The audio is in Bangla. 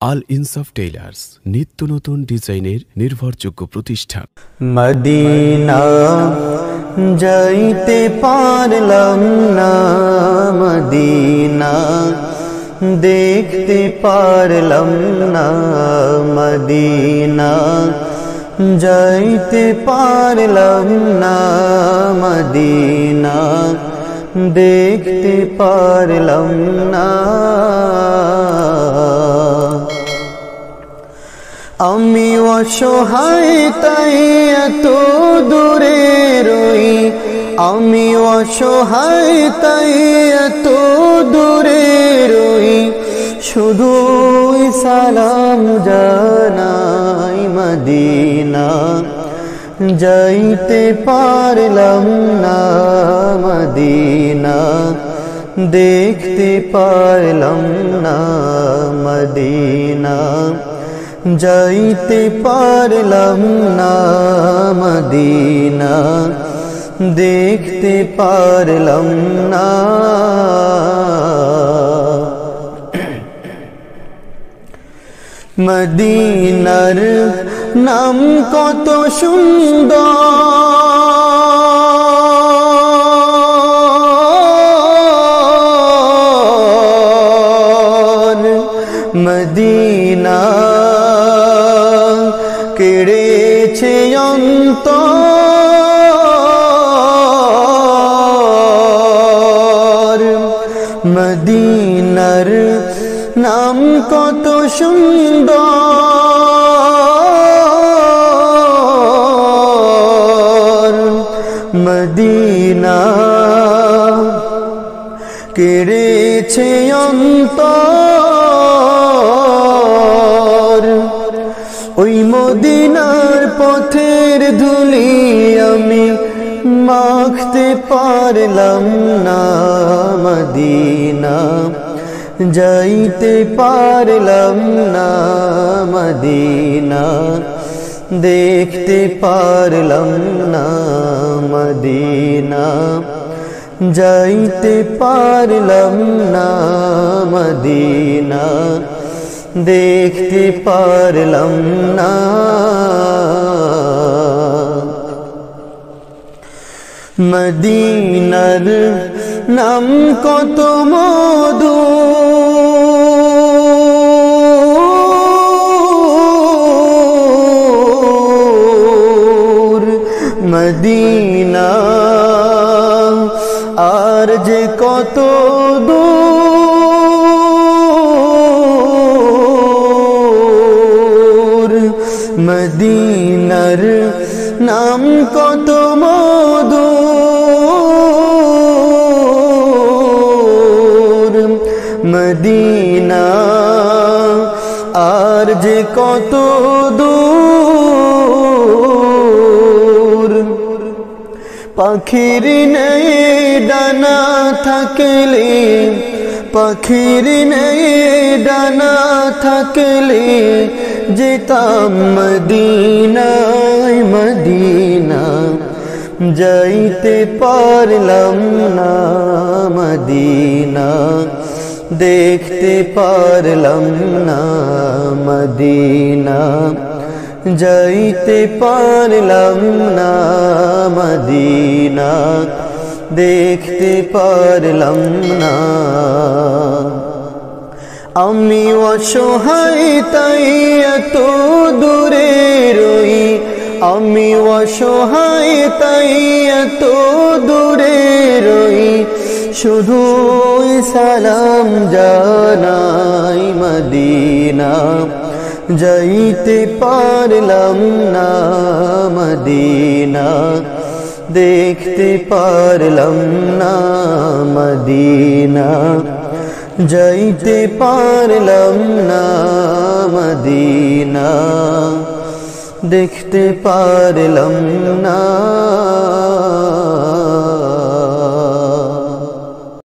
আল ইনসাফ টেইলার্স নিত্য নতুন ডিজাইনের নির্ভরযোগ্য প্রতিষ্ঠান। মদিনা যাইতে পারলাম না, মদিনা দেখতে পারলাম না, মদিনা যাইতে পারলাম না, মদিনা দেখতে পারলাম না। আমি অসহায় তাই এত দূরে রই, আমি অসহায় তাই এত দূরে রই, শুধুই সালাম জানাই মদিনা যাইতে পারলাম না, মদিনা দেখতে পারলাম না, মদিনা যাইতে পারলাম না, মদিনা দেখতে পারলাম না। মদিনার নাম কত সুন্দর, মদিনা কেড়েছে অন্তর, মদিনার নাম কত সুন্দর, মদিনা কেড়েছে অন্তর। ওই মদিনার পথের ধুলি আমি মাখতে পারলাম না, মদিনা যাইতে পারলাম না, মদিনা দেখতে পারলাম না, মদিনা যাইতে পারলাম না, মদিনা দেখতে পারলাম না। মদিনার নাম কত মধু, মদিনা আর যে কত দূর, মদিনার নাম কত মধুর, মদিনা আর যে কত দূর। পাখির নেই ডানা থাকলে, পাখির নেই ডানা থাকলে যেতাম মদিনায়, মদিনা যাইতে পারলাম না, মদিনা দেখতে পারলাম না, মদিনা যাইতে পারলাম না, মদিনা দেখতে পারলাম না। আমি অসহায় তাই এত দূরে রই, আমি অসহায় তাই এত দূরে রই, শুধুই সালাম জানাই মদিনা যাইতে পারলাম না, মদিনা দেখতে পারলাম না, মদিনা যাইতে পারলাম না, মদিনা দেখতে পারলাম না।